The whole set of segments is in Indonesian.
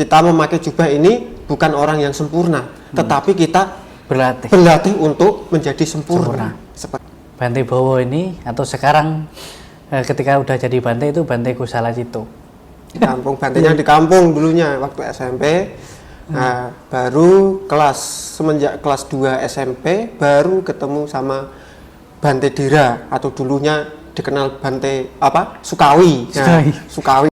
kita memakai jubah ini bukan orang yang sempurna, tetapi kita berlatih untuk menjadi sempurna. Bante Bowo ini atau sekarang ketika udah jadi Bante itu Bante Kusala Cito. Di kampung, Bantenya di kampung dulunya waktu SMP. Nah, baru semenjak kelas 2 SMP baru ketemu sama Bante Dira atau dulunya dikenal Bante Sukawi. Nah, Sukawi.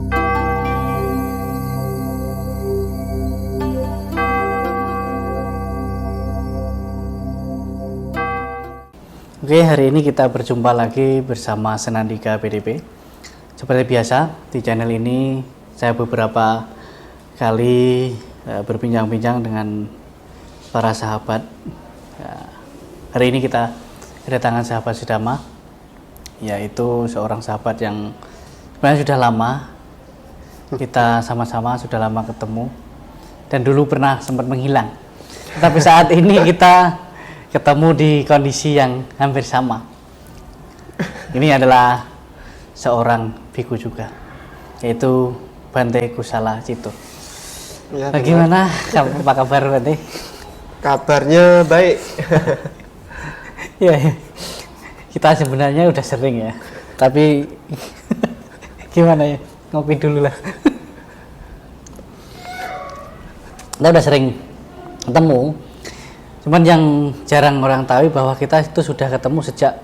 Oke, hari ini kita berjumpa lagi bersama Senandika PDP. Seperti biasa, di channel ini saya beberapa kali berbincang-bincang dengan para sahabat. Hari ini kita kedatangan sahabat Sidama, yaitu seorang sahabat yang sebenarnya sudah lama. Kita sama-sama sudah lama ketemu dan dulu pernah sempat menghilang. Tapi saat ini kita ketemu di kondisi yang hampir sama. Ini adalah seorang biku juga, yaitu Bante Kusala Cito. Ya, bagaimana? Apa kabar Bante? Kabarnya baik. Ya, kita sebenarnya udah sering ya, tapi gimana ya, ngopi dulu lah. Kita udah sering ketemu, cuman yang jarang orang tahu bahwa kita itu sudah ketemu sejak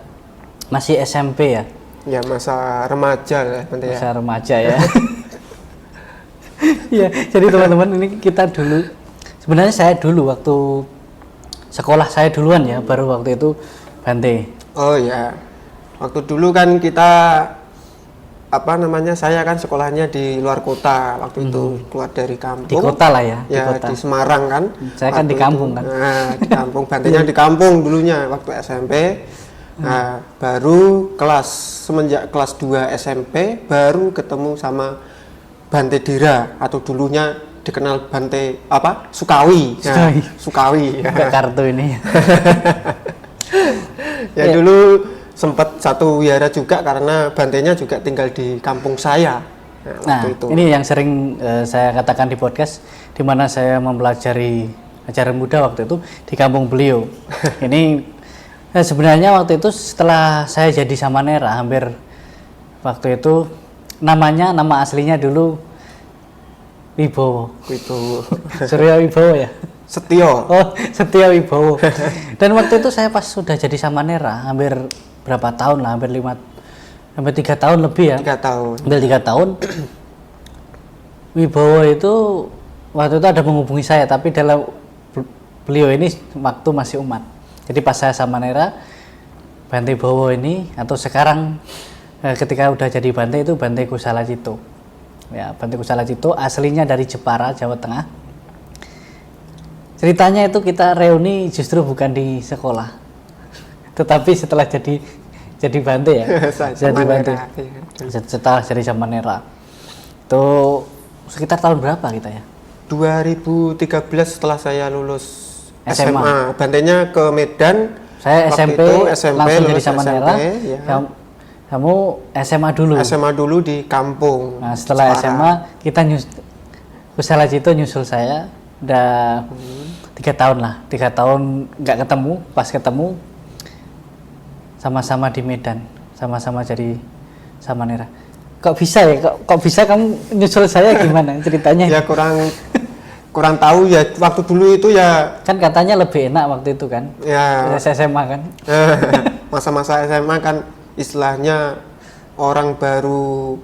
masih SMP ya. Ya, masa remaja ya, Bante ya. Masa remaja ya. Ya, jadi teman-teman, ini kita dulu, sebenarnya saya dulu waktu sekolah saya duluan ya, baru waktu itu Bante. Oh ya, waktu dulu kan kita saya kan sekolahnya di luar kota waktu itu, keluar dari kampung. Di kota lah ya. Ya, di Semarang kan. Saya kan di kampung kan. Nah, di kampung. Bantenya di kampung dulunya waktu SMP. Nah, baru semenjak kelas 2 SMP baru ketemu sama Bante Dira atau dulunya dikenal Bante Sukawi. Nah, Sukawi. Ya. Kartu ini. Ya, dulu sempat satu wihara juga karena Bantenya juga tinggal di kampung saya. Nah, itu. Ini yang sering saya katakan di podcast, di mana saya mempelajari ajaran Buddha waktu itu di kampung beliau. Ini sebenarnya waktu itu setelah saya jadi Samanera, hampir waktu itu nama aslinya dulu Wibowo. Surya Wibowo ya? Setio. Oh, Setio Wibowo. Dan waktu itu saya pas sudah jadi Samanera, hampir berapa tahun lah, hampir 3 tahun lebih ya. 3 tahun. Hampir 3 tahun. Wibowo itu waktu itu ada menghubungi saya, tapi dalam beliau ini waktu masih umat. Jadi pas saya Samanera, Bante Bowo ini atau sekarang ketika udah jadi Bante itu Bante Kusala Cito. Ya, Bante Kusala Cito aslinya dari Jepara, Jawa Tengah. Ceritanya itu kita reuni justru bukan di sekolah, tetapi setelah jadi Bante ya. Jadi Bante. Setelah jadi Samanera. Itu sekitar tahun berapa kita ya? 2013 setelah saya lulus SMA. Bantenya ke Medan. Saya SMP, langsung jadi Samanera. Ya. Kamu SMA dulu. SMA dulu di kampung. Nah, setelah SMA kita Kusala Cito nyusul saya. Udah 3 tahun lah. 3 tahun nggak ketemu. Pas ketemu sama-sama di Medan, sama-sama jadi Samanera. Kok bisa ya? Kok bisa kamu nyusul saya, gimana ceritanya? Ya kurang tahu ya, waktu dulu itu ya kan katanya lebih enak waktu itu kan ya, SMA kan. Masa-masa SMA kan istilahnya orang baru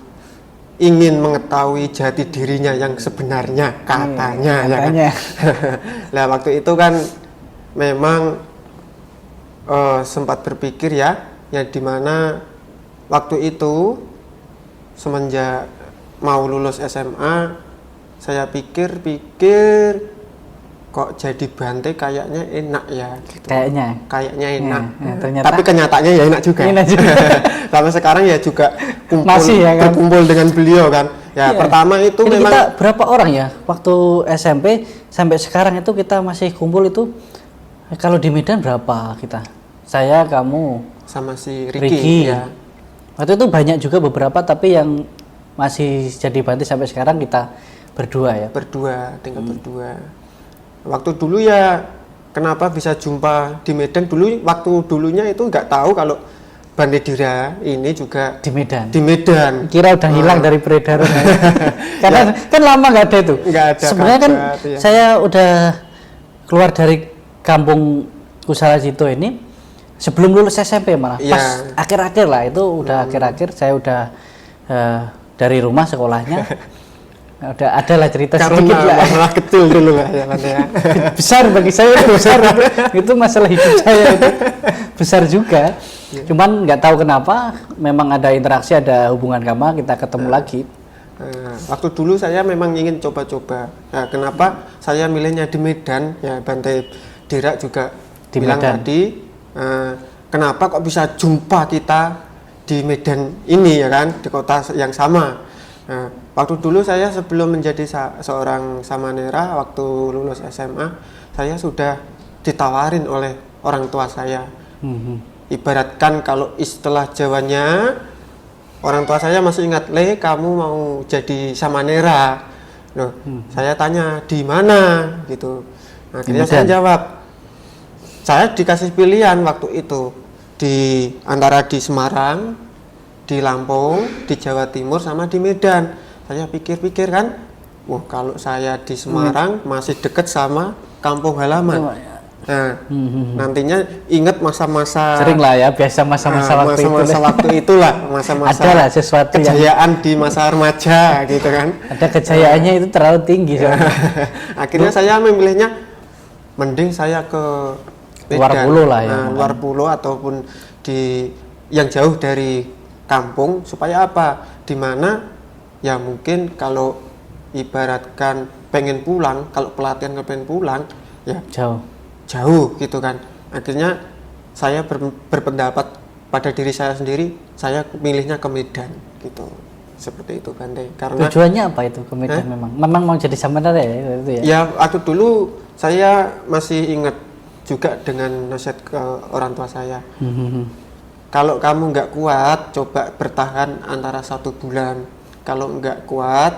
ingin mengetahui jati dirinya yang sebenarnya katanya. Ya kan? Nah, waktu itu kan memang sempat berpikir ya dimana waktu itu semenjak mau lulus SMA saya pikir kok jadi Bante kayaknya enak ya gitu. Kayaknya enak. Ternyata, tapi kenyataannya ya enak juga. Sampai sekarang ya juga berkumpul dengan beliau kan. Ya, pertama itu jadi memang kita berapa orang ya waktu SMP sampai sekarang itu kita masih kumpul itu. Kalau di Medan berapa kita? Saya, kamu, sama si Ricky. Ya. Waktu itu banyak juga beberapa, tapi yang masih jadi Bante sampai sekarang kita berdua ya. Tinggal berdua. Waktu dulu ya kenapa bisa jumpa di Medan dulu, waktu dulunya itu nggak tahu kalau Bante Dira ini juga Di Medan. Kira udah hilang dari peredaran. Karena kan lama nggak ada itu. Nggak ada. Sebenarnya kan ya. saya udah keluar dari kampung Kusala Cito ini sebelum lulus SMP malah. Ya. Pas akhir-akhir lah itu udah akhir-akhir saya udah dari rumah sekolahnya. Udah ada lah cerita sedikit lah. Masalah kecil dulu lah ya. Besar bagi saya itu besar. Itu masalah hidup saya itu besar juga. Cuman nggak tahu kenapa memang ada interaksi, ada hubungan karma, kita ketemu lagi. Waktu dulu saya memang ingin coba-coba. Nah, kenapa saya milihnya di Medan? Ya Bante Dira juga Di bilang Medan. tadi, kenapa kok bisa jumpa kita di Medan ini ya kan, di kota yang sama. Waktu dulu saya sebelum menjadi seorang samanera, waktu lulus SMA, saya sudah ditawarin oleh orang tua saya. Ibaratkan kalau istilah Jawanya, orang tua saya masih ingat, Le, kamu mau jadi samanera. Loh, saya tanya di mana gitu. Akhirnya saya jawab, saya dikasih pilihan waktu itu di antara di Semarang, di Lampung, di Jawa Timur, sama di Medan. Saya pikir-pikir kan, wah kalau saya di Semarang masih deket sama kampung halaman. Nah, nantinya ingat masa-masa Sering lah ya, biasa masa-masa waktu masa-masa waktu itulah, masa-masa adalah sesuatu kejayaan di masa remaja gitu kan. Ada kejayaannya itu terlalu tinggi. Akhirnya saya memilihnya mending saya ke Luar Medan. pulau lah ya. Luar pulau ataupun di yang jauh dari kampung, supaya apa? Dimana ya mungkin kalau ibaratkan pengen pulang, kalau pelatihan pengen pulang ya jauh gitu kan. Akhirnya saya berpendapat pada diri saya sendiri, saya milihnya ke Medan gitu. Seperti itu Bante. Karena tujuannya apa itu ke Medan? Memang mau jadi samanera ya itu ya. Ya waktu dulu saya masih ingat juga dengan nasihat ke orang tua saya. Kalau kamu nggak kuat, coba bertahan antara 1 bulan. Kalau nggak kuat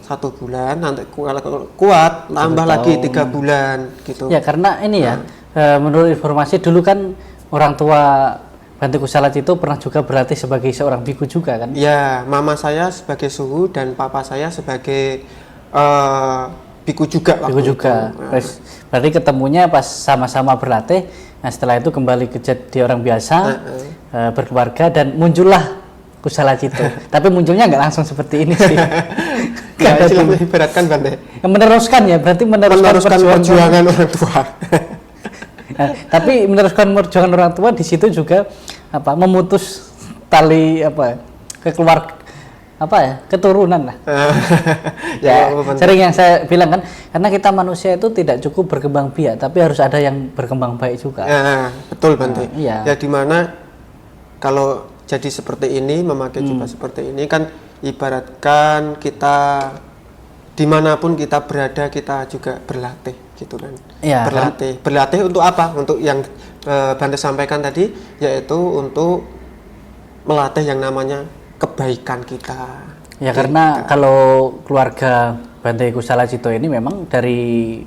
1 bulan, nanti kuat tambah lagi 3 bulan gitu. Ya karena ini ya, menurut informasi dulu kan orang tua Bante Kusala Cito pernah juga berlatih sebagai seorang biku juga kan? Ya, mama saya sebagai suhu dan papa saya sebagai biku juga. Biku juga. Berarti ketemunya pas sama-sama berlatih. Nah setelah itu kembali jadi orang biasa, berkeluarga dan muncullah Kusala Cito. Tapi munculnya nggak langsung seperti ini sih. Ya, istilahnya ibaratkan Bante. Meneruskan ya, berarti meneruskan perjuangan orang tua. Nah, tapi meneruskan perjuangan orang tua di situ juga memutus tali keturunan lah. Ya, sering yang saya bilang kan, karena kita manusia itu tidak cukup berkembang biak, tapi harus ada yang berkembang baik juga. Betul Bante. Iya. Ya dimana kalau jadi seperti ini, memakai jubah seperti ini kan ibaratkan kita dimanapun kita berada, kita juga berlatih gitu kan. Ya, berlatih untuk apa? Untuk yang Bante sampaikan tadi, yaitu untuk melatih yang namanya kebaikan kita. Ya karena kalau keluarga Bante Kusala Cito ini memang dari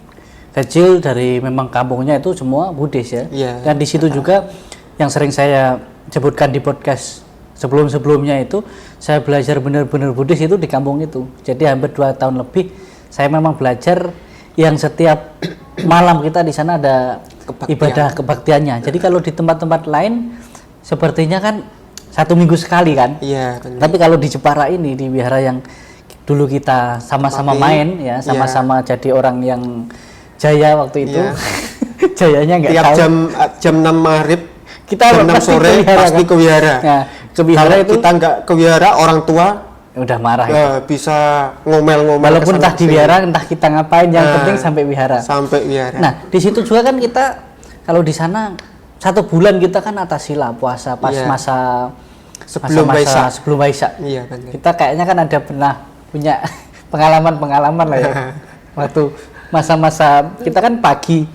kecil, dari memang kampungnya itu semua Buddhis ya. Dan di situ juga yang sering saya sebutkan di podcast sebelum-sebelumnya itu, saya belajar benar-benar Buddhis itu di kampung itu. Jadi hampir 2 tahun lebih saya memang belajar yang setiap malam kita di sana ada ibadah kebaktiannya. Jadi kalau di tempat-tempat lain sepertinya kan 1 minggu sekali kan. Iya. Tapi kalau di Jepara ini, di wihara yang dulu kita sama-sama main ya, sama-sama jadi orang yang jaya waktu itu. Jayanya nggak tahu. Tiap jam 6 maghrib kita jam 6 sore pasti ke wihara. Nah, ke wihara itu kita nggak ke wihara, orang tua udah marah bisa ngomel-ngomel. Walaupun entah di wihara, entah kita ngapain, yang penting sampai wihara. Nah, di situ juga kan kita kalau di sana 1 bulan kita kan atas sila puasa pas masa sebelum Waisak. Iya, benar. Kita kayaknya kan ada pernah punya pengalaman lah ya. Waktu masa-masa kita kan pagi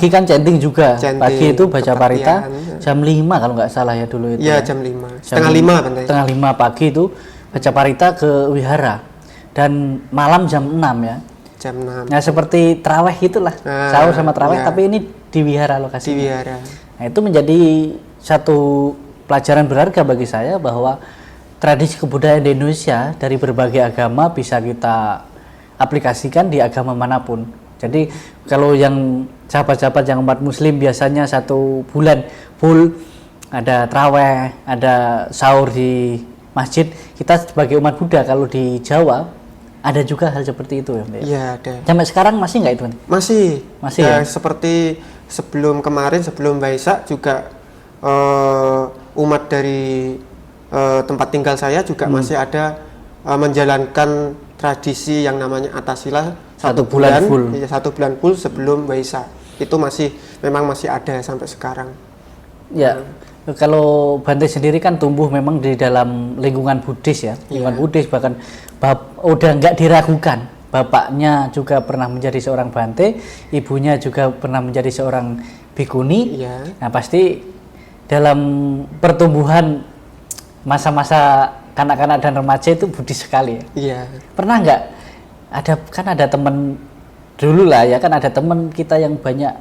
kan chanting juga. Pagi itu baca parita jam 5 kalau nggak salah ya dulu itu. Iya, jam 5. Setengah 5 pagi itu baca parita ke wihara. dan malam jam 6 ya. Jam 6. Nah, seperti traweh gitulah. Sahur sama traweh, iya. tapi ini di wihara lokasi. Di wihara. Nah, itu menjadi satu pelajaran berharga bagi saya bahwa tradisi kebudayaan di Indonesia dari berbagai agama bisa kita aplikasikan di agama manapun. Jadi kalau yang sahabat-sahabat yang umat muslim biasanya 1 bulan full ada traweh, ada sahur di masjid, kita sebagai umat Buddha kalau di Jawa ada juga hal seperti itu ya. Iya, ada. Sampai sekarang masih nggak itu? Masih ya? Seperti sebelum Waisak juga umat dari tempat tinggal saya juga masih ada menjalankan tradisi yang namanya Atasila 1 bulan full. Ya, 1 bulan full sebelum Waisak. Itu memang masih ada sampai sekarang. Ya, kalau Bante sendiri kan tumbuh memang di dalam lingkungan Buddhis ya, lingkungan Buddhis, bahkan udah nggak diragukan. Bapaknya juga pernah menjadi seorang Bante, ibunya juga pernah menjadi seorang bhikkhuni. Nah, pasti dalam pertumbuhan masa-masa kanak-kanak dan remaja itu Buddhis sekali ya. Iya. Pernah nggak ada teman dulu lah ya, kan ada teman kita yang banyak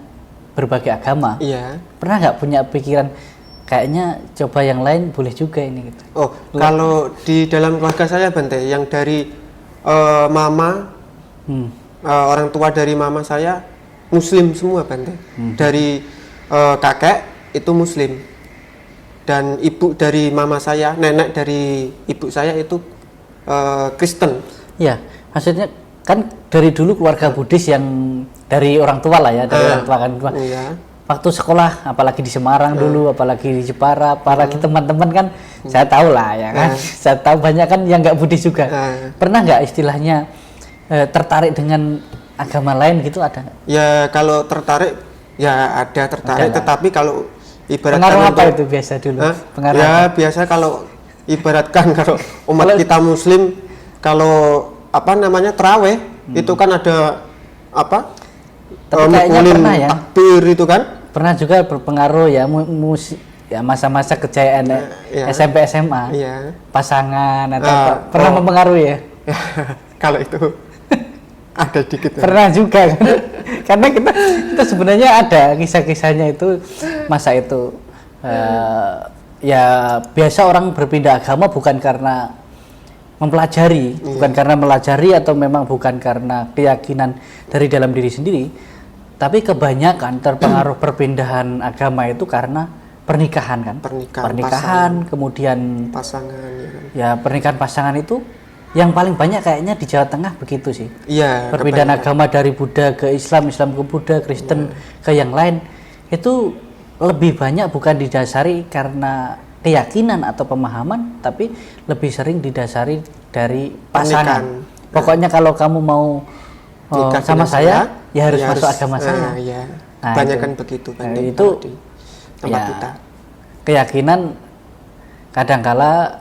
berbagai agama. Iya. Pernah nggak punya pikiran kayaknya coba yang lain boleh juga ini gitu? Oh, kalau di dalam keluarga saya Bante, yang dari mama, orang tua dari mama saya Muslim semua Bante. Dari kakek itu Muslim, dan ibu dari mama saya, nenek dari ibu saya itu Kristen. Ya, maksudnya kan dari dulu keluarga Buddhis yang dari orang tua lah ya, dari orang tua kan. Iya. Waktu sekolah, apalagi di Semarang dulu, apalagi di Jepara, apalagi teman-teman kan, saya tahu lah ya kan, saya tahu banyak kan yang nggak Buddhis juga. Pernah nggak istilahnya tertarik dengan agama lain gitu, ada nggak? Ya kalau tertarik, ya ada tertarik, tetapi kalau ibaratkan pengaruh apa itu biasa dulu? Pengaruh ya apa? Biasa kalau ibaratkan kalau umat kita Muslim, kalau apa namanya traweh itu kan ada apa? Tapi kayaknya pernah ya, takbir itu kan pernah juga berpengaruh ya, ya masa-masa kejayaan SMP SMA, pasangan atau pernah mempengaruhi ya? Kalau itu ada dikit pernah juga kan? Karena kita sebenarnya ada kisah-kisahnya itu masa itu ya biasa orang berpindah agama bukan karena mempelajari, bukan karena melajari atau memang bukan karena keyakinan dari dalam diri sendiri. Tapi kebanyakan terpengaruh perpindahan agama itu karena pernikahan kan? Pernikahan, kemudian pasangan ya pernikahan pasangan itu yang paling banyak kayaknya di Jawa Tengah begitu sih. Iya. Perpindahan agama dari Buddha ke Islam, Islam ke Buddha, Kristen ke yang lain itu lebih banyak bukan didasari karena keyakinan atau pemahaman, tapi lebih sering didasari dari pasangan. Pokoknya kalau kamu mau sama saya, ya harus masuk agama saya. Iya. Nah, banyak kan begitu kan. Itu tempat kita. Keyakinan kadangkala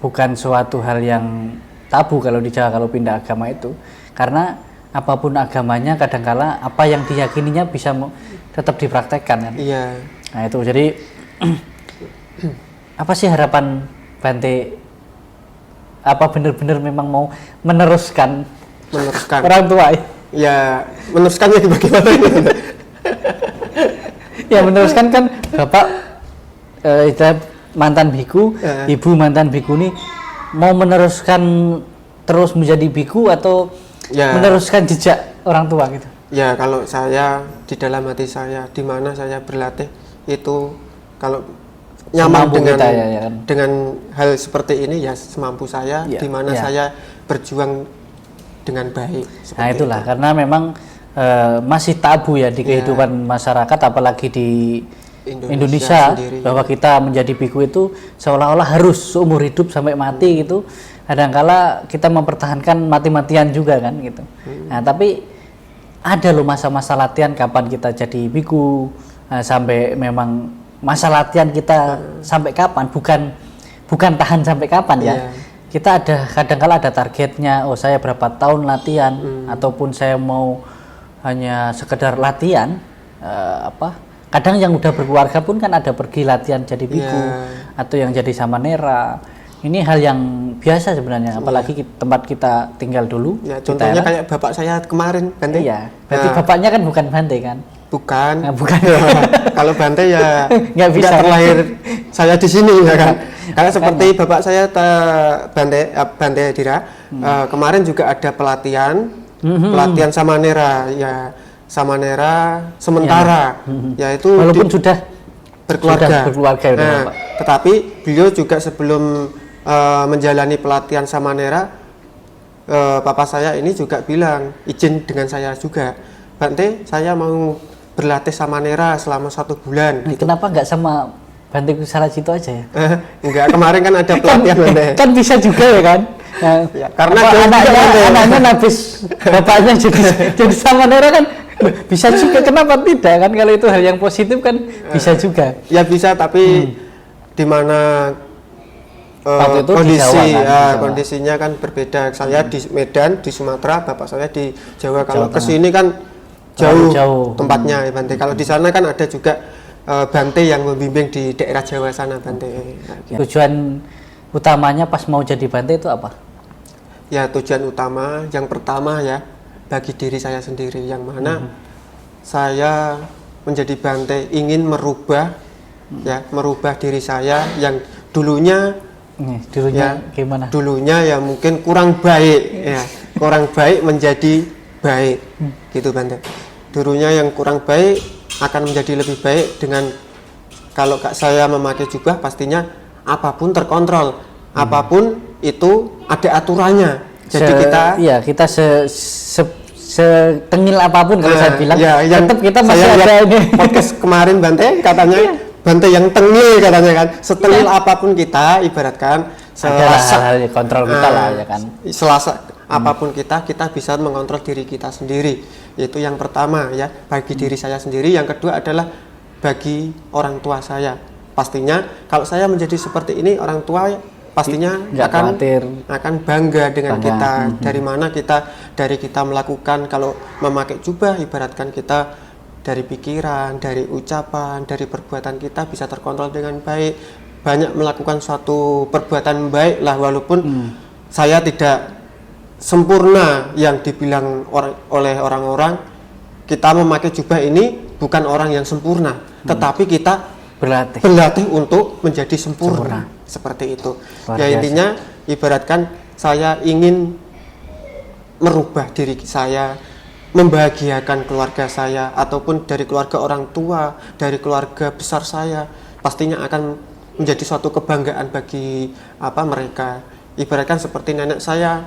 bukan suatu hal yang tabu kalau di Jawa kalau pindah agama itu, karena apapun agamanya kadangkala apa yang diyakininya bisa tetap dipraktekkan kan. Iya. Nah itu jadi apa sih harapan Bante? Apa benar-benar memang mau meneruskan orang tua ya? Meneruskannya bagaimana? Ya meneruskan kan bapak mantan biku, ibu mantan bikuni, mau meneruskan terus menjadi biku atau meneruskan jejak orang tua gitu? Ya kalau saya di dalam hati saya, di mana saya berlatih itu, kalau nyaman dengan hal seperti ini ya semampu saya, di mana saya berjuang dengan baik. Nah itulah itu. Karena memang masih tabu ya di kehidupan masyarakat, apalagi di Indonesia bahwa kita menjadi biku itu seolah-olah harus seumur hidup sampai mati gitu. Kadangkala kita mempertahankan mati-matian juga kan gitu. Nah tapi ada loh masa-masa latihan kapan kita jadi biku, sampai memang masa latihan kita sampai kapan, bukan tahan sampai kapan ya. Kita ada kadangkala ada targetnya, oh saya berapa tahun latihan, ataupun saya mau hanya sekedar latihan kadang yang udah berkeluarga pun kan ada pergi latihan jadi biku, atau yang jadi samanera. Ini hal yang biasa sebenarnya, apalagi tempat kita tinggal dulu. Ya, di contohnya Thailand. kayak bapak saya kemarin, Bante. Iya, berarti Nah, bapaknya kan bukan Bante kan? bukan. Nah, bukan. Kalau Bante ya Nggak bisa. terlahir saya di sini ya kan. Karena seperti bapak saya Bante Dira, kemarin juga ada pelatihan Samanera ya, Samanera sementara, yaitu Walaupun sudah berkeluarga. berkeluarga udah, Nah, Pak. tetapi beliau juga sebelum menjalani pelatihan Samanera, papa saya ini juga bilang izin dengan saya juga, Bante, saya mau berlatih Samanera selama 1 bulan. Nah, Gitu. kenapa nggak sama Bante Kusarajito aja ya? Enggak, kemarin kan ada pelatihan Bante. Kan bisa juga ya kan? Nah, Ya, karena apa, jauh juga, Bante. anaknya habis bapaknya jadi Samanera kan bisa juga, kenapa tidak kan? Kalau itu hal yang positif kan bisa juga. Ya bisa, tapi di mana Waktu itu di kondisi Jawa kan, di Jawa. kondisinya kan berbeda. Saya di Medan, di Sumatera, bapak saya di Jawa. Kalau Jawa ke Tengah. sini kan Terlalu jauh, jauh. tempatnya ya Bante. Kalau di sana kan ada juga Bante yang membimbing di daerah Jawa sana, Bante. Tujuan utamanya pas mau jadi Bante itu apa? Ya, tujuan utama yang pertama ya bagi diri saya sendiri, yang mana saya menjadi Bante ingin merubah merubah diri saya yang dulunya Dulunya ya, gimana? dulunya ya mungkin kurang baik ya, kurang baik menjadi baik, gitu Bante. Dulunya yang kurang baik akan menjadi lebih baik dengan kalau saya memakai jubah, pastinya apapun terkontrol, apapun itu ada aturannya. Jadi kita setengil apapun kalau saya bilang, ya, tetap kita masih saya ada ini. podcast kemarin Bante katanya Bante yang tengil katanya kan, setengil apapun kita ibaratkan Ada hal-hal kontrol kita lah ya kan. Selasa apapun kita bisa mengontrol diri kita sendiri. Itu yang pertama ya, bagi diri saya sendiri. Yang kedua adalah bagi orang tua saya. Pastinya kalau saya menjadi seperti ini, orang tua pastinya akan bangga dengan kita. Dari mana dari kita melakukan, kalau memakai jubah ibaratkan kita dari pikiran, dari ucapan, dari perbuatan kita bisa terkontrol dengan baik. Banyak melakukan suatu perbuatan baik lah, walaupun saya tidak sempurna yang dibilang oleh orang-orang. Kita memakai jubah ini bukan orang yang sempurna, tetapi kita berlatih untuk menjadi sempurna. Seperti itu. Ya, intinya ibaratkan saya ingin merubah diri saya, membahagiakan keluarga saya, ataupun dari keluarga orang tua, dari keluarga besar saya, pastinya akan menjadi suatu kebanggaan bagi mereka. Ibaratkan seperti nenek saya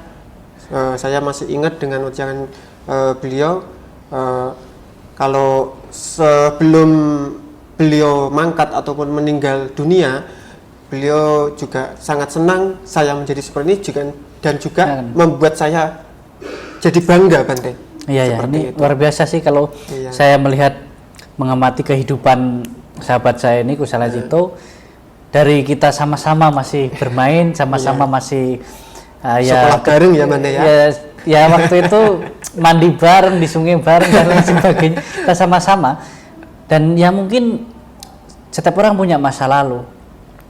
masih ingat dengan ucapan beliau, kalau sebelum beliau mangkat ataupun meninggal dunia, beliau juga sangat senang saya menjadi seperti ini dan juga membuat saya jadi bangga, Bante. Iya, ini luar biasa sih kalau saya melihat, mengamati kehidupan sahabat saya ini Kusarajito. Dari kita sama-sama masih bermain, sama-sama masih sekolah bareng ya Bante ya. Ya waktu itu mandi bareng di sungai bareng dan lain sebagainya, kita sama-sama. Dan ya mungkin setiap orang punya masa lalu.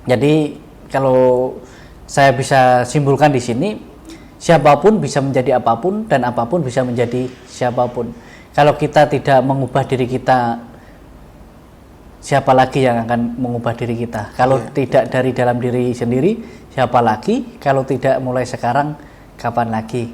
Jadi kalau saya bisa simpulkan di sini, siapapun bisa menjadi apapun dan apapun bisa menjadi siapapun. Kalau kita tidak mengubah diri kita, siapa lagi yang akan mengubah diri kita? Kalau tidak dari dalam diri sendiri, siapa lagi? Kalau tidak mulai sekarang, kapan lagi?